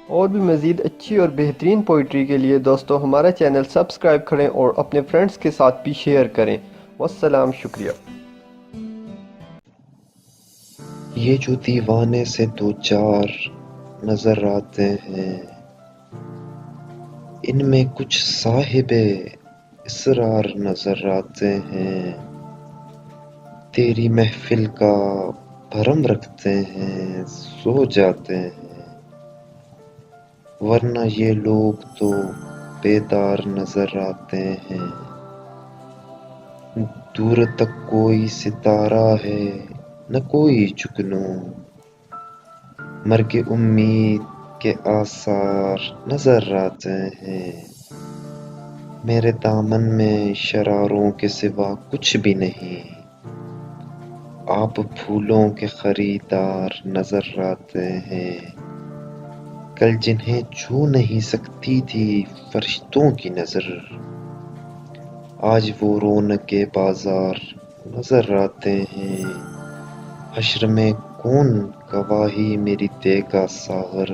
اور بھی مزید اچھی اور بہترین پوئٹری کے لیے دوستو ہمارا چینل سبسکرائب کریں اور اپنے فرینڈز کے ساتھ بھی شیئر کریں۔ والسلام، شکریہ۔ یہ جو دیوانے سے دو چار نظر آتے ہیں، ان میں کچھ صاحب اسرار نظر آتے ہیں، تیری محفل کا بھرم رکھتے ہیں، سو جاتے ہیں، ورنہ یہ لوگ تو بیدار نظر آتے ہیں۔ دور تک کوئی ستارہ ہے نہ کوئی جگنوں، مرگ امید کے آثار نظر آتے ہیں۔ میرے دامن میں شراروں کے سوا کچھ بھی نہیں، آپ پھولوں کے خریدار نظر آتے ہیں۔ کل جنہیں چھو نہیں سکتی تھی فرشتوں کی نظر، آج وہ رونق بازار نظر آتے ہیں۔ حشر میں کون گواہی میری دے گا ساغر،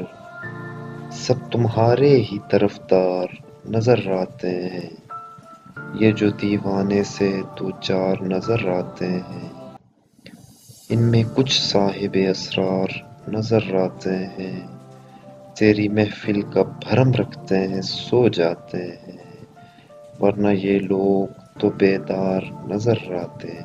سب تمہارے ہی طرفدار نظر آتے ہیں۔ یہ جو دیوانے سے دو چار نظر آتے ہیں، ان میں کچھ صاحب اسرار نظر آتے ہیں، تیری محفل کا بھرم رکھتے ہیں، سو جاتے ہیں، ورنہ یہ لوگ تو بیدار نظر آتے ہیں۔